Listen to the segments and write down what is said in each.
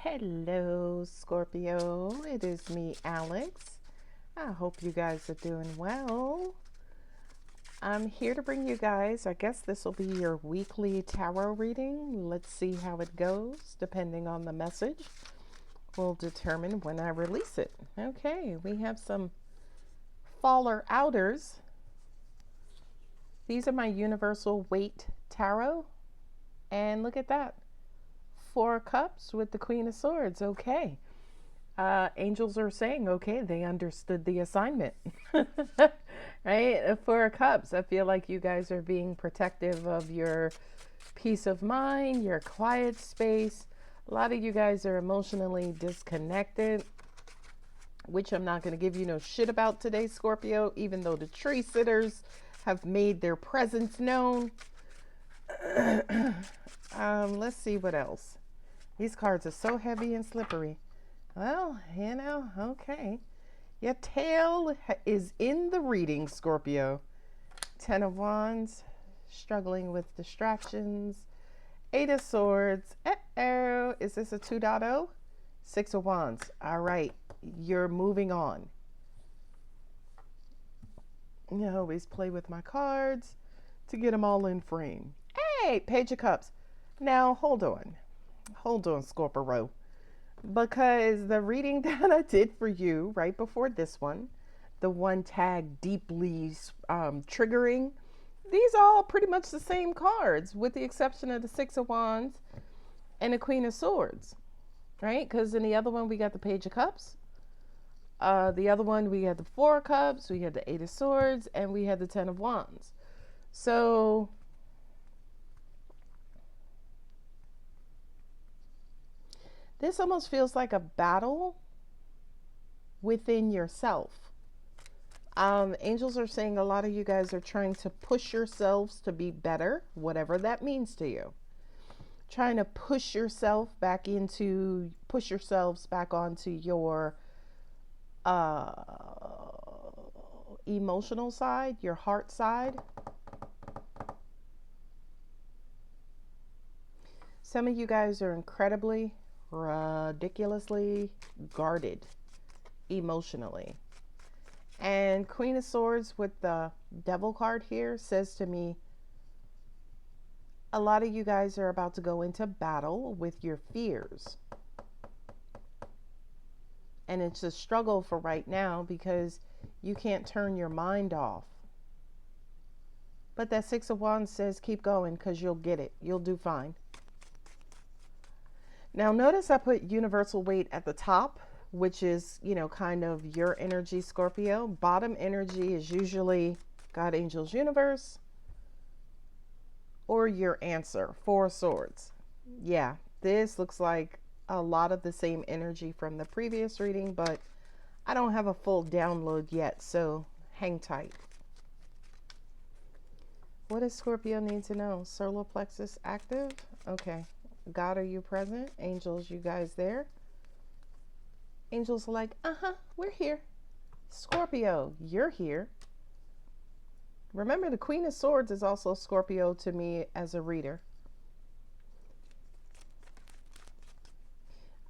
Hello, Scorpio. It is me, Alex. I hope you guys are doing well. I'm here to bring you guys, I guess this will be your weekly tarot reading. Let's see how it goes. Depending on the message, will determine when I release it. Okay, we have some faller outers. These are my universal weight tarot. And look at that. 4 cups with the Queen of Swords. Okay. Angels are saying, okay, they understood the assignment. Right? 4 cups. I feel like you guys are being protective of your peace of mind, your quiet space. A lot of you guys are emotionally disconnected, which I'm not going to give you no shit about today, Scorpio, even though the tree sitters have made their presence known. Let's see what else. These cards are so heavy and slippery. Well, okay. Your tail is in the reading, Scorpio. 10 of Wands, struggling with distractions. 8 of Swords. Uh-oh. Is this a 2.0? 6 of Wands. All right. You're moving on. I always play with my cards to get them all in frame. Hey, Page of Cups. Now, hold on. Hold on, Scorpio. Because the reading that I did for you right before this one, the one tagged deeply triggering, these are all pretty much the same cards with the exception of the 6 of Wands and the Queen of Swords, right? Because in the other one, we got the Page of Cups. The other one, we had the 4 Cups, we had the 8 of Swords, and we had the 10 of Wands. So this almost feels like a battle within yourself. Angels are saying a lot of you guys are trying to push yourselves to be better, whatever that means to you. Trying to push yourselves back onto your emotional side, your heart side. Some of you guys are incredibly, ridiculously guarded emotionally. And Queen of Swords with the Devil card here says to me, a lot of you guys are about to go into battle with your fears. And it's a struggle for right now because you can't turn your mind off. But that 6 of Wands says keep going because you'll get it. You'll do fine. Now notice I put universal weight at the top, which is, kind of your energy, Scorpio. Bottom energy is usually God, Angels, Universe, or your answer, 4 Swords. Yeah, this looks like a lot of the same energy from the previous reading, but I don't have a full download yet, so hang tight. What does Scorpio need to know? Solar plexus active? Okay. God, are you present? Angels, you guys there? Angels are like, we're here. Scorpio, you're here. Remember, the Queen of Swords is also Scorpio to me as a reader.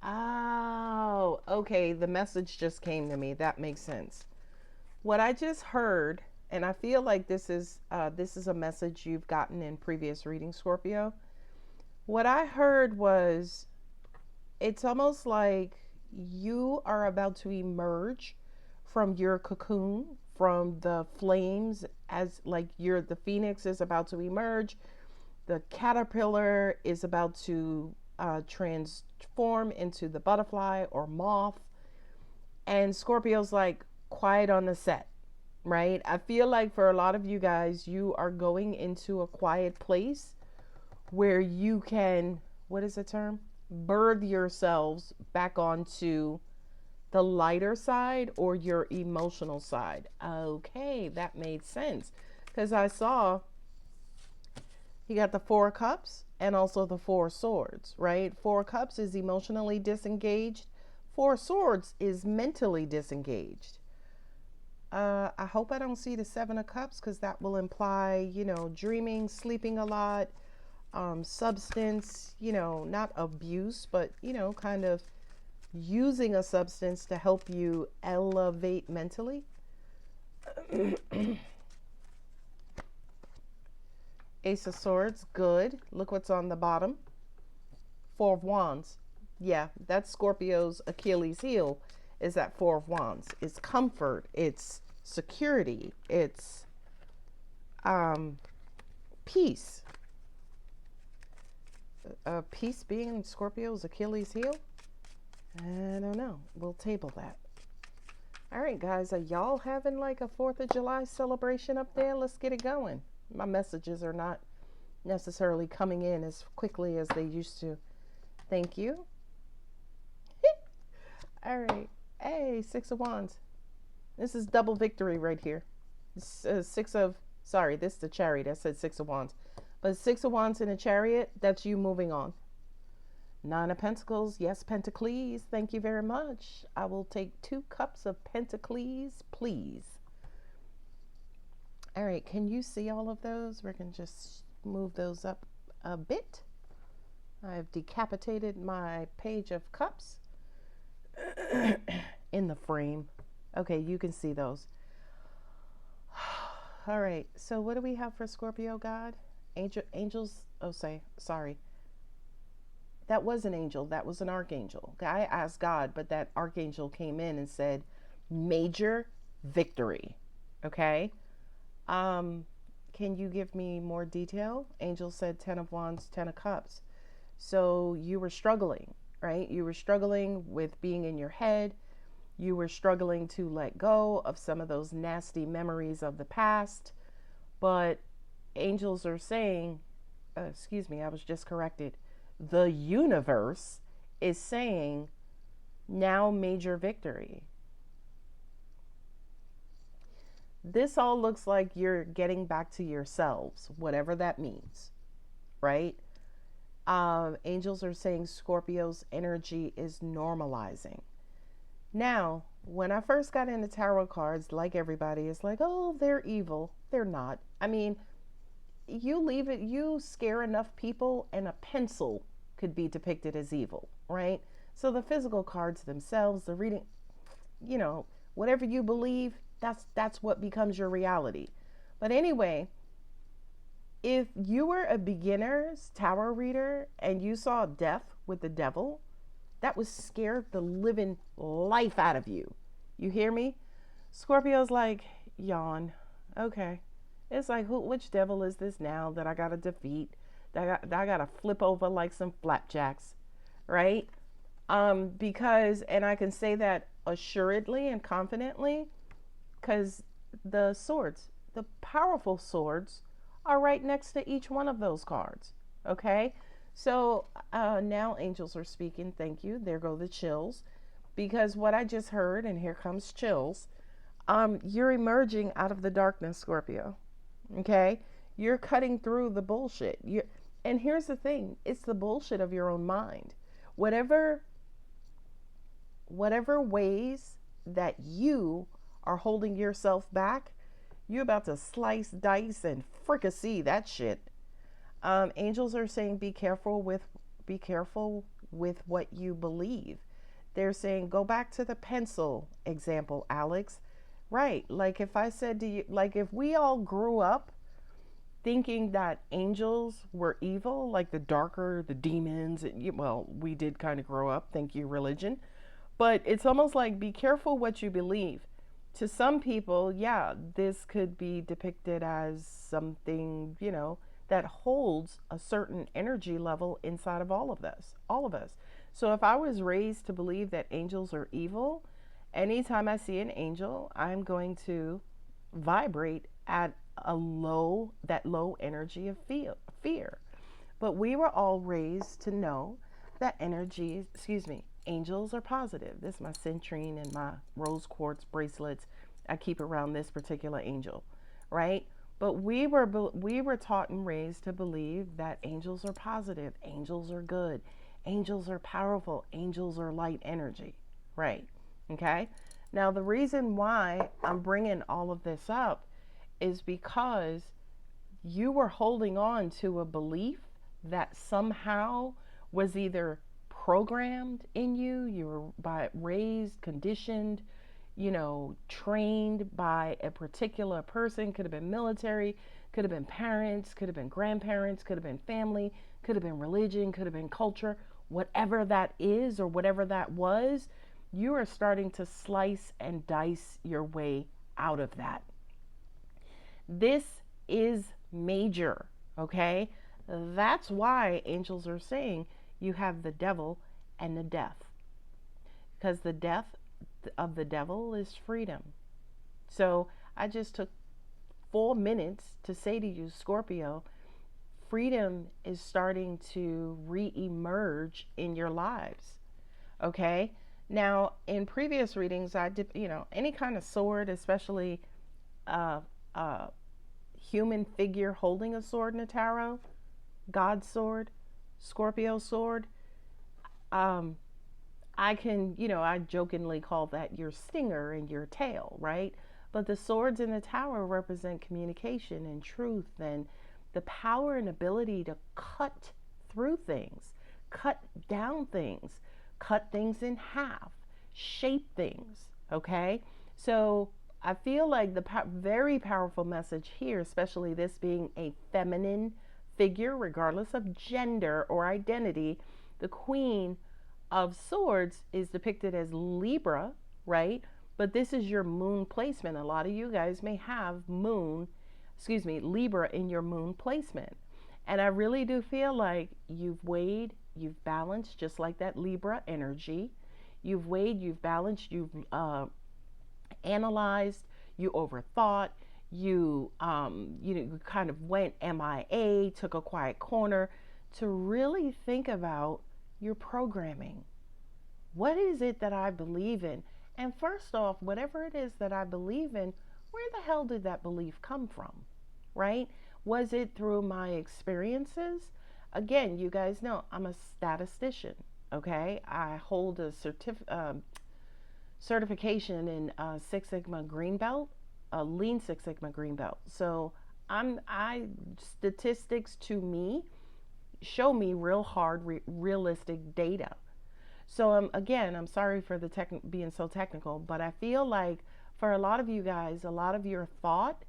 Oh, okay. The message just came to me. That makes sense. What I just heard, and I feel like this is a message you've gotten in previous readings, Scorpio. What I heard was, it's almost like you are about to emerge from your cocoon, from the flames, as like the phoenix is about to emerge. The caterpillar is about to transform into the butterfly or moth. And Scorpio's like quiet on the set, right? I feel like for a lot of you guys, you are going into a quiet place where you can, what is the term? Birth yourselves back onto the lighter side or your emotional side. Okay, that made sense. Because I saw you got the 4 Cups and also the 4 Swords, right? 4 Cups is emotionally disengaged. 4 Swords is mentally disengaged. I hope I don't see the 7 of Cups because that will imply, dreaming, sleeping a lot, substance, not abuse, but, kind of using a substance to help you elevate mentally. Ace of Swords, good. Look what's on the bottom. Four of Wands. Yeah, that's Scorpio's Achilles heel, is that Four of Wands. It's comfort, it's security, it's peace. Peace being Scorpio's Achilles heel? I don't know. We'll table that. All right, guys, are y'all having like a 4th of July celebration up there? Let's get it going. My messages are not necessarily coming in as quickly as they used to. Thank you. All right. Hey, 6 of Wands. This is double victory right here. This is this is the Chariot. I said 6 of Wands. But 6 of Wands in a Chariot, that's you moving on. 9 of Pentacles. Yes, Pentacles. Thank you very much. I will take 2 cups of Pentacles, please. All right. Can you see all of those? We can just move those up a bit. I've decapitated my page of cups in the frame. Okay, you can see those. All right. So what do we have for Scorpio, God? Angels. Oh, sorry. That was an angel. That was an archangel. I asked God, but that archangel came in and said, major victory. Okay. Can you give me more detail? Angel said 10 of Wands, 10 of Cups. So you were struggling, right? You were struggling with being in your head. You were struggling to let go of some of those nasty memories of the past. But angels are saying, excuse me, I was just corrected. The universe is saying now major victory. This all looks like you're getting back to yourselves, whatever that means, right? Angels are saying Scorpio's energy is normalizing. Now, when I first got into tarot cards, like everybody, it's like, oh, they're evil. They're not. I mean, you scare enough people and a pencil could be depicted as evil, right? So the physical cards themselves, the reading, whatever you believe, that's what becomes your reality. But anyway, if you were a beginner's tarot reader and you saw death with the devil, that would scare the living life out of you. You hear me? Scorpio's like, yawn. Okay. It's like, which devil is this now that I got to defeat? That I got to flip over like some flapjacks, right? Because, and I can say that assuredly and confidently, because the swords, the powerful swords, are right next to each one of those cards. Okay? So now angels are speaking. Thank you. There go the chills. Because what I just heard, and here comes chills, you're emerging out of the darkness, Scorpio. Okay? You're cutting through the bullshit. And here's the thing. It's the bullshit of your own mind. Whatever ways that you are holding yourself back, you're about to slice, dice, and fricassee that shit. Angels are saying be careful with what you believe. They're saying go back to the pencil example, Alex. Right. Like if I said to you, like if we all grew up thinking that angels were evil, like the demons, well, we did kind of grow up. Thank you, religion. But it's almost like be careful what you believe. To some people, yeah, this could be depicted as something, that holds a certain energy level inside of all of us. So if I was raised to believe that angels are evil, anytime I see an angel, I'm going to vibrate at that low energy of fear. But we were all raised to know that angels are positive. This is my citrine and my rose quartz bracelets I keep around this particular angel, right? But we were taught and raised to believe that angels are positive, angels are good, angels are powerful, angels are light energy, right? Okay? Now, the reason why I'm bringing all of this up is because you were holding on to a belief that somehow was either programmed in you, you were raised, conditioned, trained by a particular person. Could have been military, could have been parents, could have been grandparents, could have been family, could have been religion, could have been culture. Whatever that is or whatever that was, you are starting to slice and dice your way out of that. This is major, okay? That's why angels are saying you have the devil and the death, because the death of the devil is freedom. So I just took 4 minutes to say to you, Scorpio, freedom is starting to re-emerge in your lives. Okay. Now, in previous readings, I did, any kind of sword, especially a, a human figure holding a sword in a tarot, God's sword, Scorpio sword. Um, I can, I jokingly call that your stinger and your tail, right? But the swords in the tower represent communication and truth and the power and ability to cut through things, cut down things, cut things in half, shape things, okay? So I feel like the very powerful message here, especially this being a feminine figure, regardless of gender or identity, the Queen of Swords is depicted as Libra, right? But this is your moon placement. A lot of you guys may have Libra in your moon placement. And I really do feel like you've weighed, you've balanced, just like that Libra energy. You've weighed, you've balanced, you've analyzed, you overthought, you kind of went MIA, took a quiet corner to really think about your programming. What is it that I believe in? And first off, whatever it is that I believe in, where the hell did that belief come from? Right? Was it through my experiences? Again, you guys know I'm a statistician. Okay, I hold a certification in Six Sigma Green Belt, a Lean Six Sigma Green Belt. So I statistics to me show me real hard, realistic data. So again, I'm sorry for the being so technical, but I feel like for a lot of you guys, a lot of your thought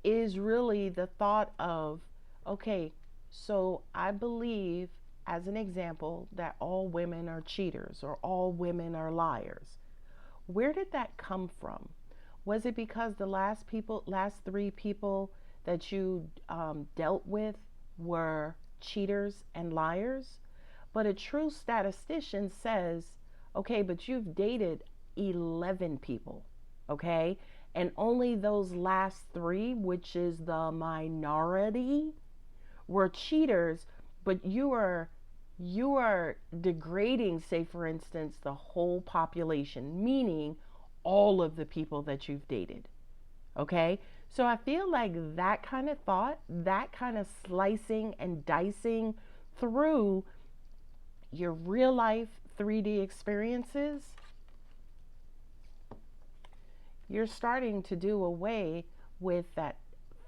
is really the thought of, okay, so I believe, as an example, that all women are cheaters or all women are liars. Where did that come from? Was it because the last 3 people that you dealt with were cheaters and liars? But a true statistician says, okay, but you've dated 11 people, okay? And only those last 3, which is the minority, were cheaters, but you are degrading, say for instance, the whole population, meaning all of the people that you've dated. Okay? So I feel like that kind of thought, that kind of slicing and dicing through your real life 3D experiences, you're starting to do away with that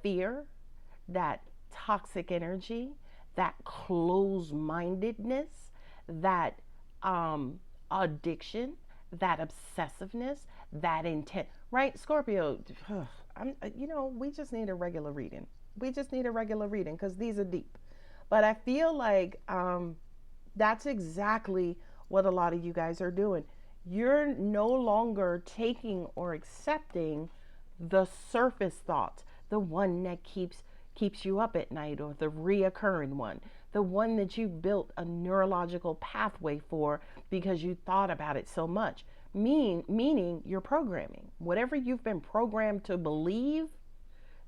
fear, that toxic energy, that closed-mindedness, that addiction, that obsessiveness, that intent. Right, Scorpio? We just need a regular reading. We just need a regular reading because these are deep. But I feel like that's exactly what a lot of you guys are doing. You're no longer taking or accepting the surface thoughts, the one that keeps you up at night, or the reoccurring one, the one that you built a neurological pathway for because you thought about it so much. Meaning your programming. Whatever you've been programmed to believe,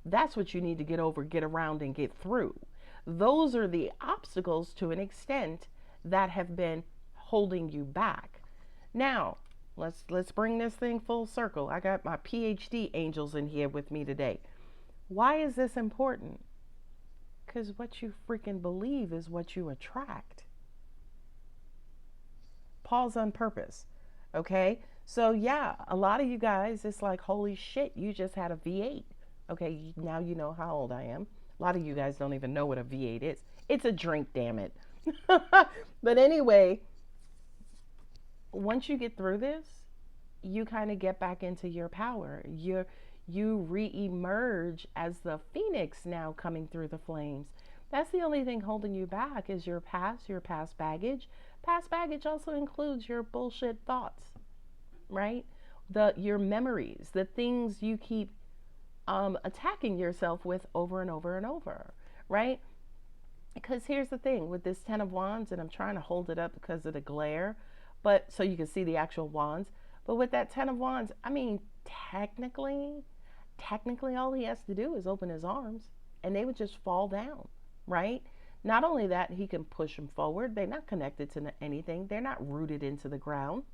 that's what you need to get over, get around, and get through. Those are the obstacles to an extent that have been holding you back. Now, let's bring this thing full circle. I got my PhD angels in here with me today. Why is this important? Because what you freaking believe is what you attract. Pause on purpose. Okay? So yeah, a lot of you guys, it's like, holy shit, you just had a V8. Okay, now you know how old I am. A lot of you guys don't even know what a V8 is. It's a drink, damn it. But anyway, once you get through this, you kind of get back into your power. You re-emerge as the phoenix now coming through the flames. That's the only thing holding you back is your past baggage. Past baggage also includes your bullshit thoughts, right? Your memories, the things you keep attacking yourself with over and over and over, right? Because here's the thing with this 10 of wands, and I'm trying to hold it up because of the glare, but so you can see the actual wands. But with that 10 of wands, I mean, technically all he has to do is open his arms and they would just fall down, right? Not only that, he can push them forward. They're not connected to anything. They're not rooted into the ground.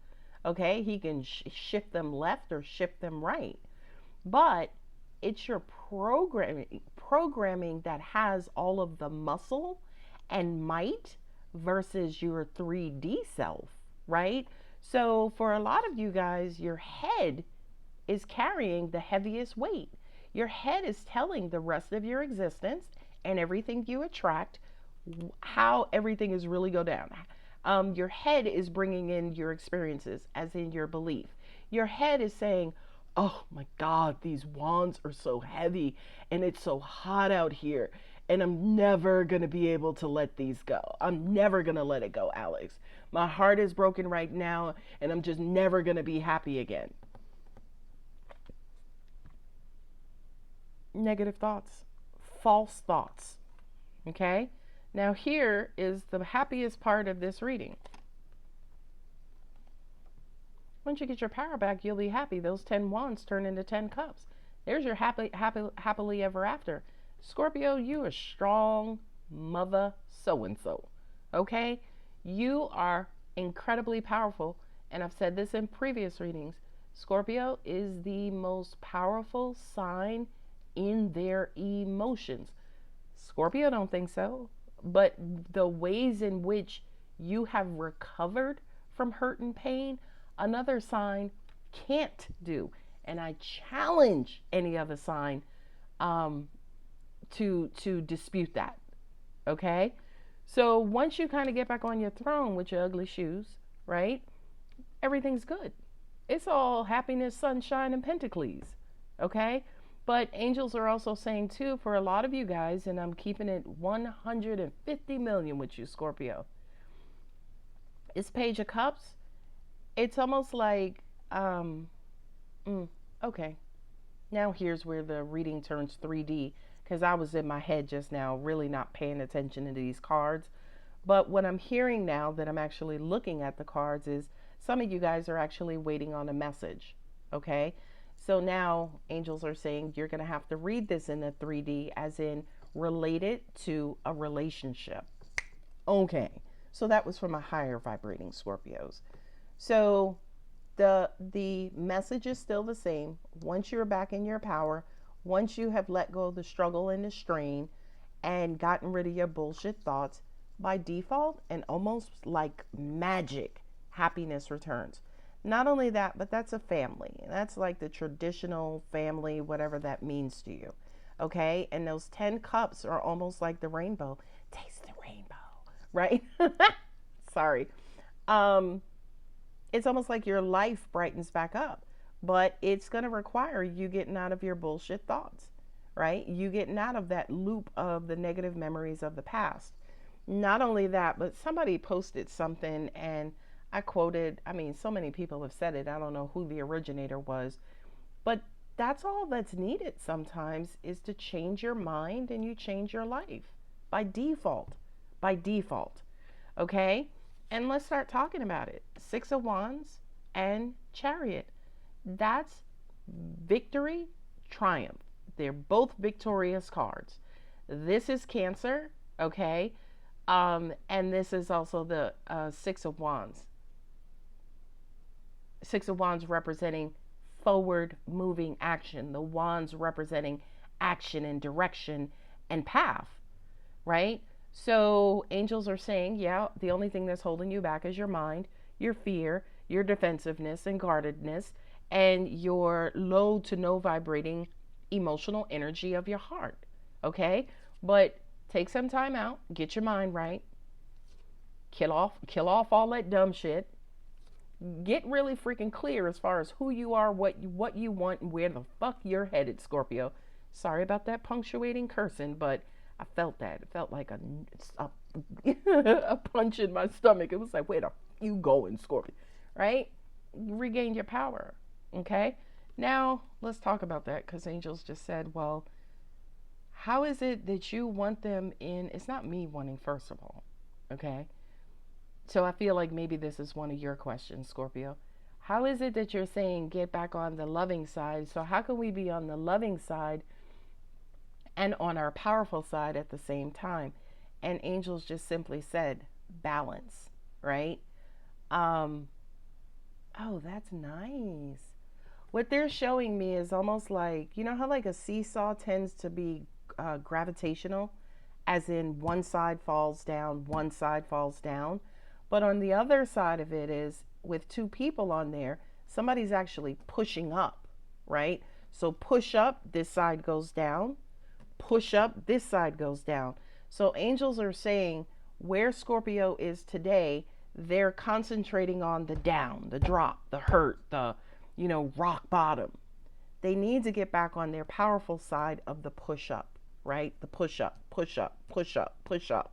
Okay, he can shift them left or shift them right. But it's your programming that has all of the muscle and might versus your 3D self, right? So for a lot of you guys, your head is carrying the heaviest weight. Your head is telling the rest of your existence and everything you attract how everything is really go down. Your head is bringing in your experiences, as in your belief. Your head is saying, oh my God, these wands are so heavy and it's so hot out here. And I'm never going to be able to let these go. I'm never going to let it go, Alex. My heart is broken right now and I'm just never going to be happy again. Negative thoughts, false thoughts. Okay? Now, here is the happiest part of this reading. Once you get your power back, you'll be happy. Those 10 wands turn into 10 cups. There's your happily ever after. Scorpio, you are strong mother so-and-so. Okay? You are incredibly powerful. And I've said this in previous readings. Scorpio is the most powerful sign in their emotions. Scorpio don't think so. But the ways in which you have recovered from hurt and pain, another sign can't do. And I challenge any other sign to dispute that. Okay? So once you kind of get back on your throne with your ugly shoes, right? Everything's good. It's all happiness, sunshine, and pentacles. Okay? But angels are also saying too, for a lot of you guys, and I'm keeping it 150 million with you, Scorpio. It's Page of Cups. It's almost like, okay. Now here's where the reading turns 3D, because I was in my head just now, really not paying attention to these cards. But what I'm hearing now that I'm actually looking at the cards is some of you guys are actually waiting on a message, okay? So now angels are saying you're going to have to read this in a 3D, as in related to a relationship. Okay. So that was from a higher vibrating Scorpios. So the message is still the same. Once you're back in your power, once you have let go of the struggle and the strain and gotten rid of your bullshit thoughts, by default and almost like magic, happiness returns. Not only that, but that's a family. That's like the traditional family, whatever that means to you. Okay? And those 10 cups are almost like the rainbow. Taste the rainbow, right? Sorry. It's almost like your life brightens back up, but it's going to require you getting out of your bullshit thoughts, right? You getting out of that loop of the negative memories of the past. Not only that, but somebody posted something and I quoted, I mean, so many people have said it. I don't know who the originator was, but that's all that's needed sometimes is to change your mind and you change your life by default, okay? And let's start talking about it. 6 of Wands and Chariot. That's victory, triumph. They're both victorious cards. This is Cancer, okay? And this is also the 6 of Wands. 6 of Wands representing forward moving action. The Wands representing action and direction and path, right? So angels are saying, yeah, the only thing that's holding you back is your mind, your fear, your defensiveness and guardedness, and your low to no vibrating emotional energy of your heart, okay? But Take some time out, get your mind right, kill off all that dumb shit. Get really freaking clear as far as who you are, what you want, and where the fuck you're headed, Scorpio. Sorry about that punctuating cursing, but I felt that. It felt like a, a punch in my stomach. It was like, where the f you going, Scorpio? Right? You regain your power. Okay? Now, let's talk about that, because angels just said, well, how is it that you want them in? It's not me wanting, first of all. Okay? So I feel like maybe this is one of your questions, Scorpio. How is it that you're saying get back on the loving side? So how can we be on the loving side and on our powerful side at the same time? And angels just simply said balance, right? Um, oh, that's nice. What they're showing me is almost like, you know how like a seesaw tends to be gravitational, as in one side falls down, one side falls down. But on the other side of it is with two people on there, somebody's actually pushing up, right? So push up, this side goes down. Push up, this side goes down. So angels are saying where Scorpio is today, they're concentrating on the down, the drop, the hurt, the, rock bottom. They need to get back on their powerful side of the push up, right? The push up, push up, push up, push up.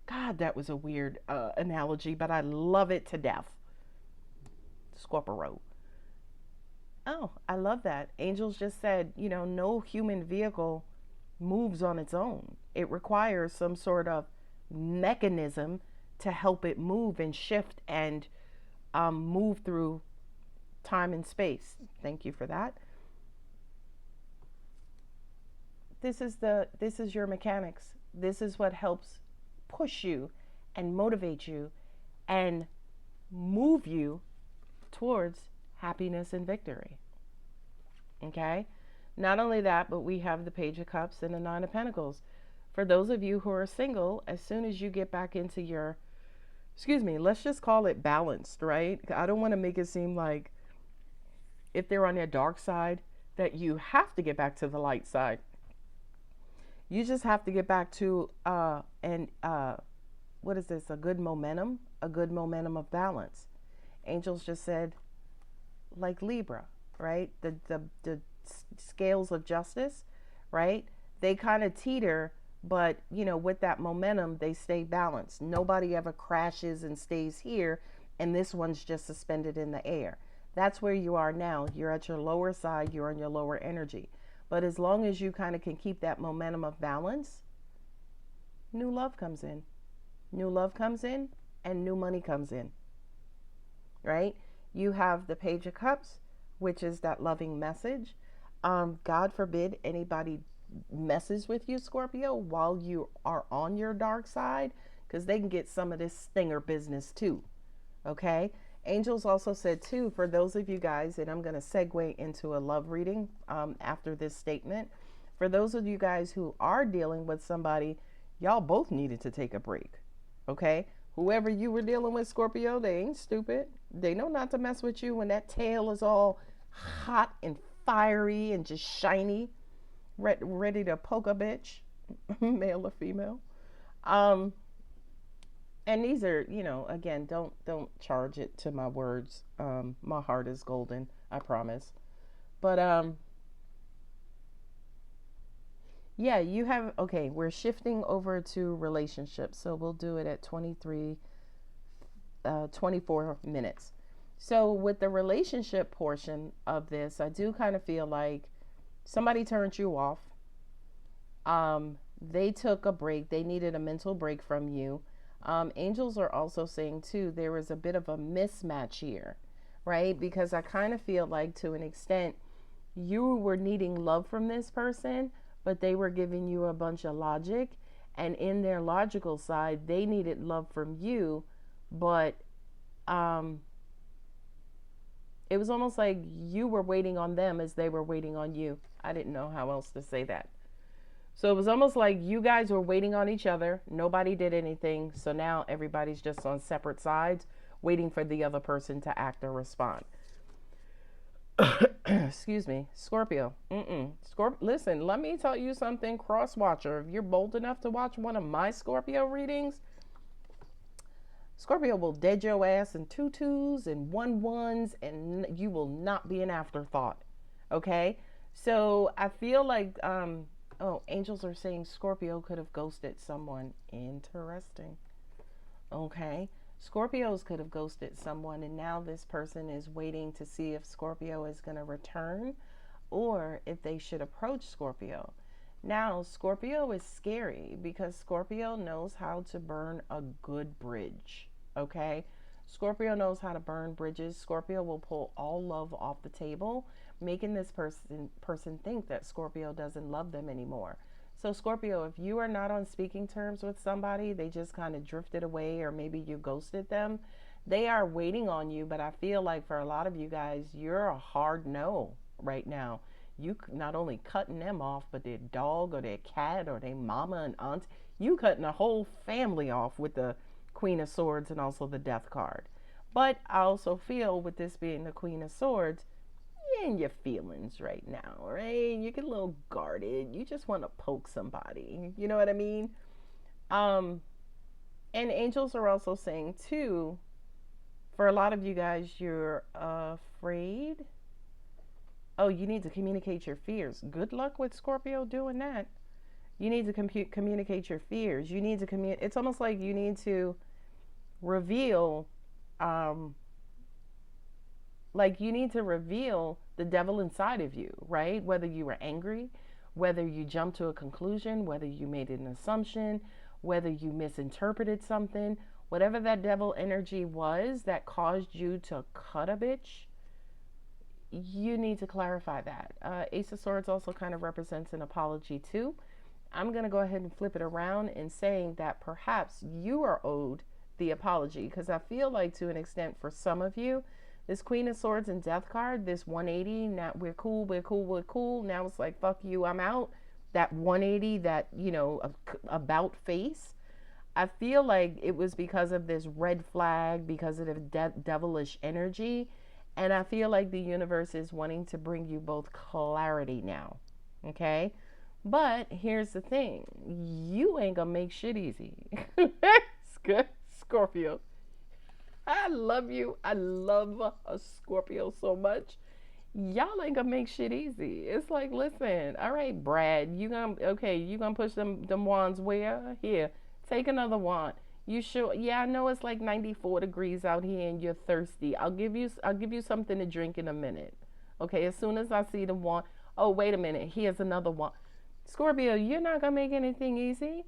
God, that was a weird analogy, but I love it to death. Scorpio. Oh, I love that. Angels just said, no human vehicle moves on its own. It requires some sort of mechanism to help it move and shift and move through time and space. Thank you for that. This is your mechanics. This is what helps push you and motivate you and move you towards happiness and victory. Okay? Not only that, but we have the Page of Cups and the Nine of Pentacles. For those of you who are single, as soon as you get back into your, let's just call it balanced, right? I don't want to make it seem like if they're on their dark side that you have to get back to the light side. You just have to get back to what is this? A good momentum of balance. Angels just said, like Libra, right? The scales of justice, right? They kind of teeter, but with that momentum, they stay balanced. Nobody ever crashes and stays here, and this one's just suspended in the air. That's where you are now. You're at your lower side. You're on your lower energy. But as long as you kind of can keep that momentum of balance, new love comes in. New love comes in and new money comes in, right? You have the Page of Cups, which is that loving message. God forbid anybody messes with you, Scorpio, while you are on your dark side, because they can get some of this stinger business too, okay? Angels also said too, for those of you guys, and I'm going to segue into a love reading after this statement. For those of you guys who are dealing with somebody, y'all both needed to take a break, okay? Whoever you were dealing with, Scorpio, they ain't stupid. They know not to mess with you when that tail is all hot and fiery and just shiny, ready to poke a bitch, male or female. And these are, again, don't charge it to my words. My heart is golden, I promise. But yeah, you have, okay, we're shifting over to relationships. So we'll do it at 24 minutes. So with the relationship portion of this, I do kind of feel like somebody turned you off. They took a break. They needed a mental break from you. Angels are also saying too, there was a bit of a mismatch here, right? Because I kind of feel like to an extent, you were needing love from this person, but they were giving you a bunch of logic. And in their logical side, they needed love from you, but it was almost like you were waiting on them as they were waiting on you. I didn't know how else to say that. So it was almost like you guys were waiting on each other. Nobody did anything. So now everybody's just on separate sides, waiting for the other person to act or respond. Excuse me, Scorpio. Listen, let me tell you something, cross watcher. If you're bold enough to watch one of my Scorpio readings, Scorpio will dead your ass in tutus and one ones, and you will not be an afterthought. Okay, so I feel like oh, angels are saying Scorpio could have ghosted someone. Interesting. Okay. Scorpios could have ghosted someone, and now this person is waiting to see if Scorpio is going to return or if they should approach Scorpio. Now, Scorpio is scary because Scorpio knows how to burn a good bridge. Okay? Scorpio knows how to burn bridges. Scorpio will pull all love off the table, making this person think that Scorpio doesn't love them anymore. So, Scorpio, if you are not on speaking terms with somebody, they just kind of drifted away or maybe you ghosted them, they are waiting on you. But I feel like for a lot of you guys, you're a hard no right now. You not only cutting them off, but their dog or their cat or their mama and aunt, you cutting a whole family off with the Queen of Swords and also the Death card. But I also feel with this being the Queen of Swords, in your feelings right now, right? You get a little guarded. You just want to poke somebody. You know what I mean? Um, and angels are also saying too, for a lot of you guys, you're afraid. Oh, you need to communicate your fears. Good luck with Scorpio doing that. You need to communicate your fears. You need to communicate. It's almost like you need to reveal um, like you need to reveal the devil inside of you, right? Whether you were angry, whether you jumped to a conclusion, whether you made an assumption, whether you misinterpreted something, whatever that devil energy was that caused you to cut a bitch, you need to clarify that. Ace of Swords also kind of represents an apology too. I'm going to go ahead and flip it around and saying that perhaps you are owed the apology, because I feel like to an extent for some of you, this Queen of Swords and Death card, this 180, now we're cool, we're cool, we're cool. Now it's like, fuck you, I'm out. That 180, that, about face. I feel like it was because of this red flag, because of the devilish energy. And I feel like the universe is wanting to bring you both clarity now. Okay? But here's the thing, you ain't gonna make shit easy. It's good, Scorpio. I love you. I love a Scorpio so much. Y'all ain't gonna make shit easy. It's like, listen, all right, Brad, you gonna push them wands where? Here, take another wand. You sure? Yeah, I know it's like 94 degrees out here and you're thirsty. I'll give you something to drink in a minute. Okay, as soon as I see the wand. Oh, wait a minute. Here's another wand. Scorpio, you're not gonna make anything easy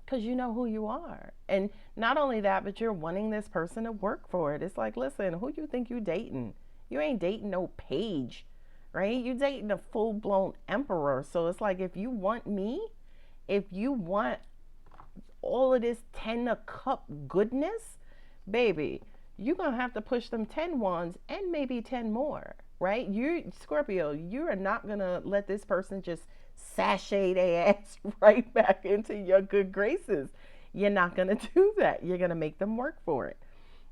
because you know who you are. And not only that, but you're wanting this person to work for it. It's like, listen, who you think you dating? You ain't dating no page, right? You dating a full-blown emperor. So it's like, if you want me, if you want all of this 10 of cup goodness, baby, you're going to have to push them 10 wands and maybe 10 more, right? You, Scorpio, you are not going to let this person just sashay their ass right back into your good graces. You're not going to do that. You're going to make them work for it.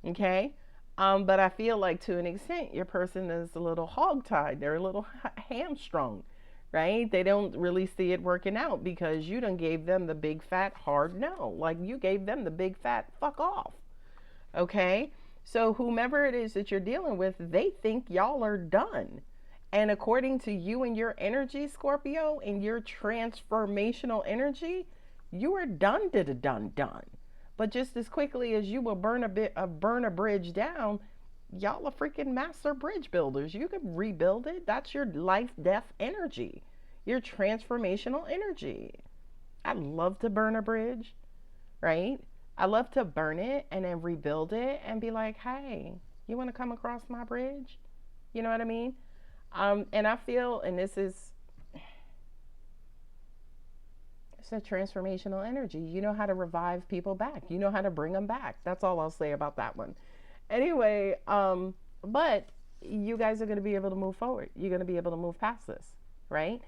Okay? But I feel like to an extent, your person is a little hogtied. They're a little hamstrung, right? They don't really see it working out because you done gave them the big fat hard no. Like you gave them the big fat fuck off. Okay? So whomever it is that you're dealing with, they think y'all are done. And according to you and your energy, Scorpio, and your transformational energy, you are done to the done. But just as quickly as you will burn a bridge down, y'all are freaking master bridge builders. You can rebuild it. That's your life death energy, your transformational energy. I love to burn a bridge, right? I love to burn it and then rebuild it and be like, hey, you want to come across my bridge? You know what I mean? And I feel, and it's a transformational energy. You know how to revive people back. You know how to bring them back. That's all I'll say about that one. Anyway, but you guys are going to be able to move forward. You're going to be able to move past this, right?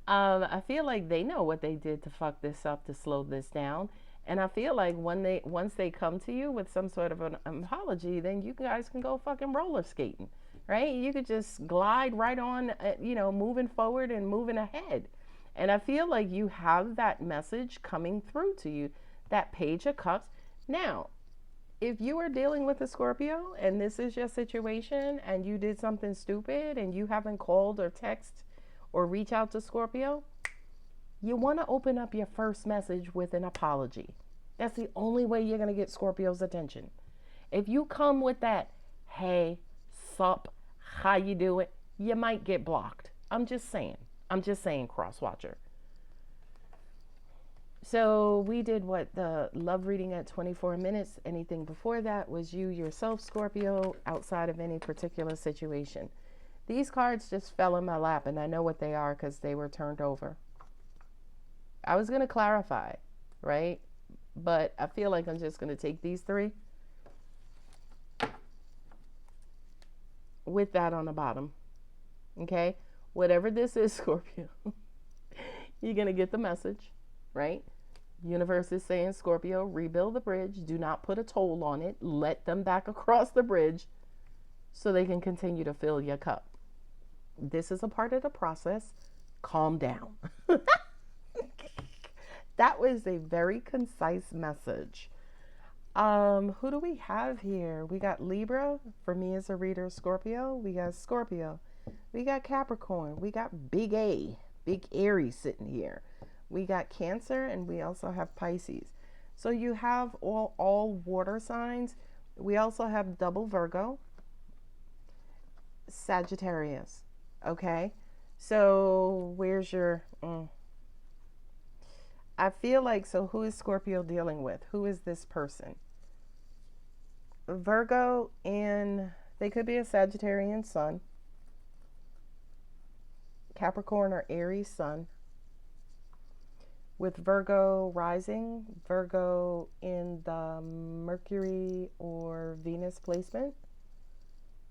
I feel like they know what they did to fuck this up, to slow this down. And I feel like once they come to you with some sort of an apology, then you guys can go fucking roller skating. right? You could just glide right on, moving forward and moving ahead. And I feel like you have that message coming through to you, that Page of Cups. Now, if you are dealing with a Scorpio and this is your situation and you did something stupid and you haven't called or text or reach out to Scorpio, you want to open up your first message with an apology. That's the only way you're going to get Scorpio's attention. If you come with that, hey, sup, how you doing, you might get blocked. I'm just saying, Crosswatcher. So we did what, the love reading at 24 minutes. Anything before that was you yourself, Scorpio, outside of any particular situation. These cards just fell in my lap, and I know what they are because they were turned over. I was going to clarify, right? But I feel like I'm just going to take these three with that on the bottom. Okay? Whatever this is, Scorpio, you're going to get the message, right? Universe is saying, Scorpio, rebuild the bridge. Do not put a toll on it. Let them back across the bridge so they can continue to fill your cup. This is a part of the process. Calm down. That was a very concise message. Who do we have here? We got Libra. For me as a reader, Scorpio. We got Scorpio. We got Capricorn. We got Big A, Big Aries sitting here. We got Cancer, and we also have Pisces. So you have all water signs. We also have double Virgo, Sagittarius. Okay, so where's your... I feel like, so who is Scorpio dealing with? Who is this person? Virgo, and they could be a Sagittarian sun. Capricorn or Aries sun. With Virgo rising, Virgo in the Mercury or Venus placement,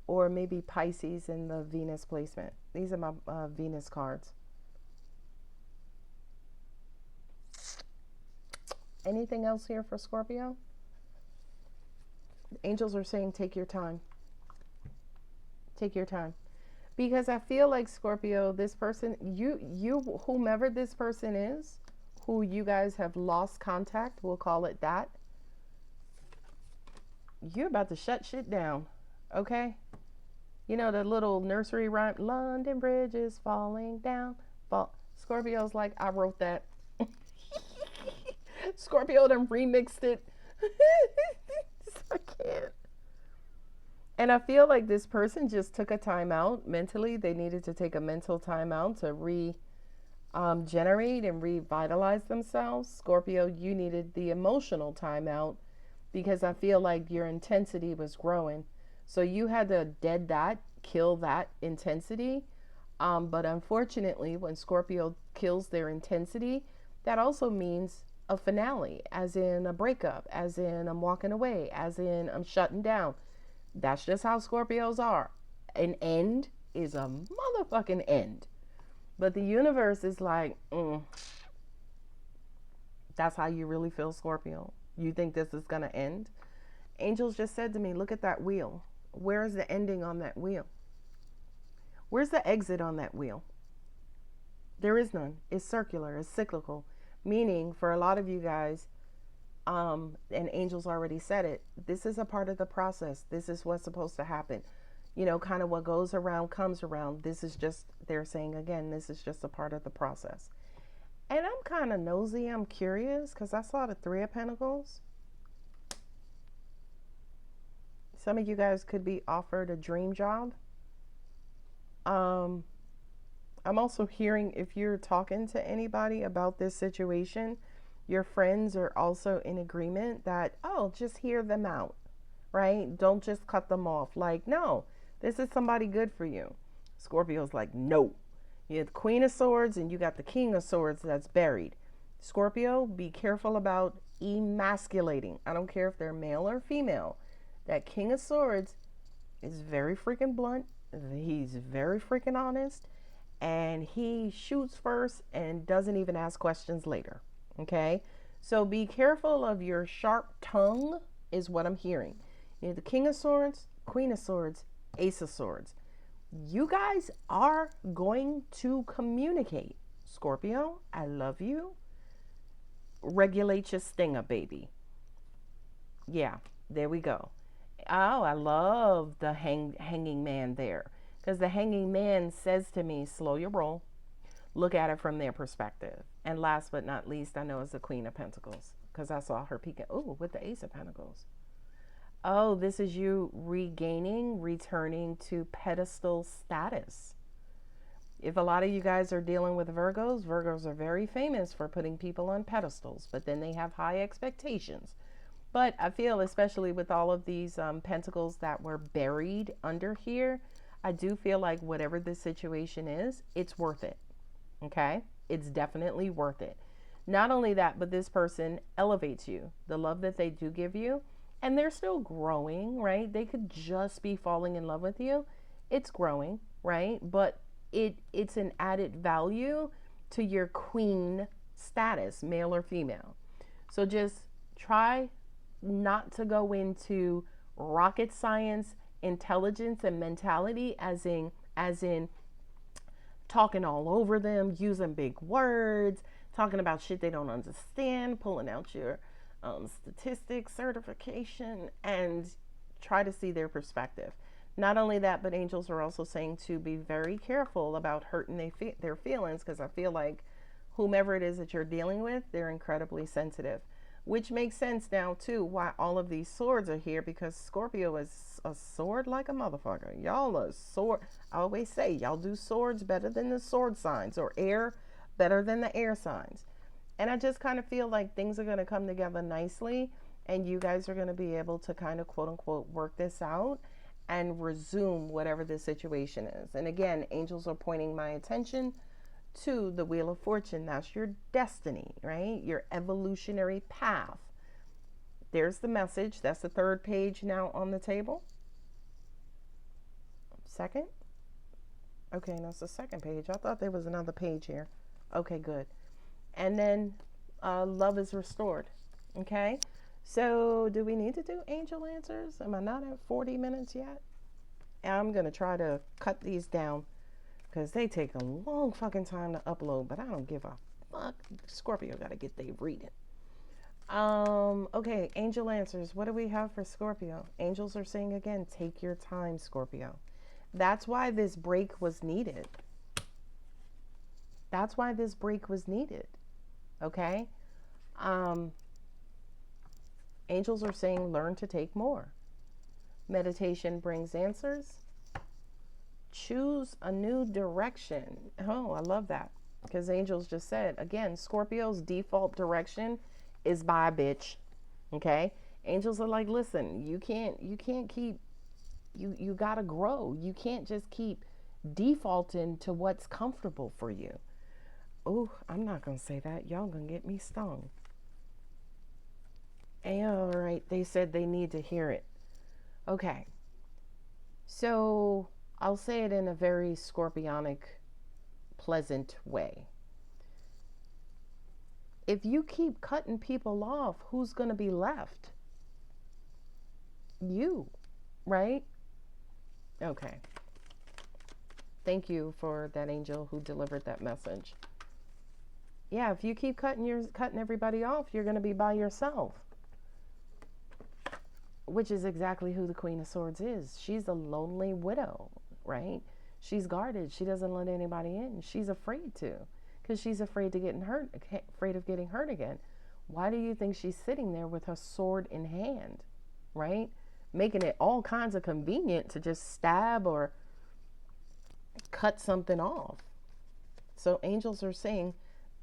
or maybe Pisces in the Venus placement. These are my Venus cards. Anything else here for Scorpio? Angels are saying take your time. Take your time. Because I feel like, Scorpio, this person, you whomever this person is, who you guys have lost contact, we'll call it that, you're about to shut shit down, okay? You know the little nursery rhyme, London Bridge is falling down. Scorpio's like, I wrote that. Scorpio done remixed it. I can't. And I feel like this person just took a time out mentally. They needed to take a mental time out to generate and revitalize themselves. Scorpio, you needed the emotional time out because I feel like your intensity was growing. So you had to kill that intensity. But unfortunately, when Scorpio kills their intensity, that also means a finale, as in a breakup, as in I'm walking away, as in I'm shutting down. That's just how Scorpios are. An end is a motherfucking end. But the universe is like, that's how you really feel, Scorpio? You think this is going to end? Angels just said to me, look at that wheel. Where is the ending on that wheel? Where's the exit on that wheel? There is none. It's circular. It's cyclical. Meaning, for a lot of you guys, and Angels already said it, this is a part of the process. This is what's supposed to happen. You know, kind of what goes around comes around. This is just, they're saying again, this is just a part of the process. And I'm kind of nosy. I'm curious because I saw the Three of Pentacles. Some of you guys could be offered a dream job. I'm also hearing, if you're talking to anybody about this situation, your friends are also in agreement that, oh, just hear them out, right? Don't just cut them off. Like, no, this is somebody good for you. Scorpio's like, no. You have the Queen of Swords and you got the King of Swords that's buried. Scorpio, be careful about emasculating. I don't care if they're male or female. That King of Swords is very freaking blunt. He's very freaking honest. And he shoots first and doesn't even ask questions later. Okay? So be careful of your sharp tongue is what I'm hearing. You have the King of Swords, Queen of Swords, Ace of Swords. You guys are going to communicate. Scorpio, I love you. Regulate your stinger, baby. Yeah, there we go. Oh, I love the hanging man there. Because the hanging man says to me, slow your roll. Look at it from their perspective. And last but not least, I know it's the Queen of Pentacles. Because I saw her peeking. Oh, with the Ace of Pentacles. Oh, this is you regaining, returning to pedestal status. If a lot of you guys are dealing with Virgos, Virgos are very famous for putting people on pedestals, but then they have high expectations. But I feel, especially with all of these pentacles that were buried under here, I do feel like whatever the situation is, it's worth it. Okay? It's definitely worth it. Not only that, but this person elevates you. The love that they do give you, and they're still growing, right? They could just be falling in love with you. It's growing, right? But it's an added value to your queen status, male or female. So just try not to go into rocket science, intelligence, and mentality as in talking all over them, using big words, talking about shit they don't understand, pulling out your statistics, certification, and try to see their perspective. Not only that, but angels are also saying to be very careful about hurting their feelings, because I feel like whomever it is that you're dealing with, they're incredibly sensitive. Which makes sense now, too, why all of these swords are here, because Scorpio is a sword like a motherfucker. Y'all are sword. I always say, y'all do swords better than the sword signs, or air better than the air signs. And I just kind of feel like things are going to come together nicely, and you guys are going to be able to kind of quote unquote work this out and resume whatever the situation is. And again, angels are pointing my attention to the Wheel of Fortune. That's your destiny, right? Your evolutionary path. There's the message. That's the third page now on the table. Second? Okay, that's the second page. I thought there was another page here. Okay, good. And then love is restored. Okay? So do we need to do angel answers? Am I not at 40 minutes yet? I'm going to try to cut these down because they take a long fucking time to upload, but I don't give a fuck. Scorpio got to get their reading. Okay, angel answers. What do we have for Scorpio? Angels are saying again, take your time, Scorpio. That's why this break was needed. That's why this break was needed. Okay? Angels are saying learn to take more. Meditation brings answers. Choose a new direction. Oh, I love that. Because angels just said, again, Scorpio's default direction is bye, bitch. Okay? Angels are like, listen, you can't keep, you gotta grow. You can't just keep defaulting to what's comfortable for you. Oh, I'm not gonna say that. Y'all gonna get me stung. All right, they said they need to hear it. Okay. So I'll say it in a very scorpionic, pleasant way. If you keep cutting people off, who's going to be left? You, right? Okay. Thank you for that angel who delivered that message. Yeah, if you keep cutting everybody off, you're going to be by yourself. Which is exactly who the Queen of Swords is. She's a lonely widow, right? She's guarded. She doesn't let anybody in. She's afraid to, because she's afraid of getting hurt again. Why do you think she's sitting there with her sword in hand, right? Making it all kinds of convenient to just stab or cut something off. So angels are saying,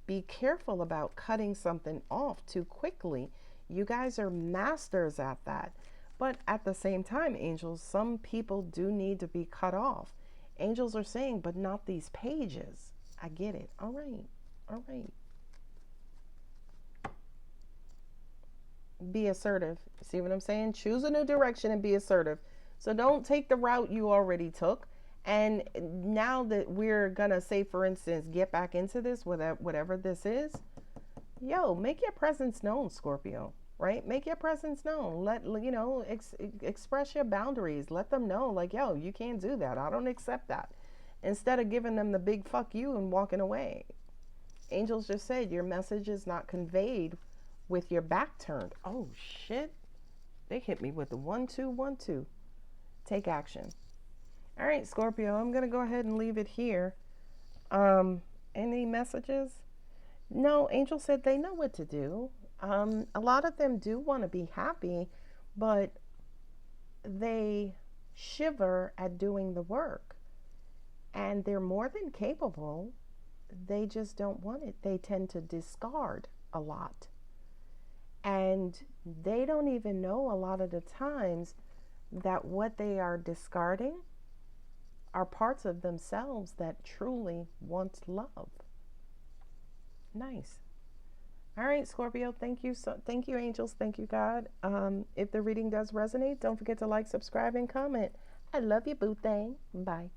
be careful about cutting something off too quickly. You guys are masters at that. But at the same time, angels, some people do need to be cut off. Angels are saying, but not these pages. I get it. All right. All right. Be assertive. See what I'm saying? Choose a new direction and be assertive. So don't take the route you already took. And now that we're going to say, for instance, get back into this, whatever this is, yo, make your presence known, Scorpio. right? Make your presence known. Let express your boundaries. Let them know, like, yo, you can't do that. I don't accept that. Instead of giving them the big fuck you and walking away. Angels just said your message is not conveyed with your back turned. Oh shit. They hit me with the 1 2 1 2. Take action. All right, Scorpio, I'm going to go ahead and leave it here. Any messages? No, Angel said they know what to do. A lot of them do want to be happy, but they shiver at doing the work. And they're more than capable. They just don't want it. They tend to discard a lot. And they don't even know a lot of the times that what they are discarding are parts of themselves that truly want love. Nice. All right, Scorpio, thank you. Thank you, angels. Thank you, God. If the reading does resonate, don't forget to like, subscribe, and comment. I love you, boo thing. Bye.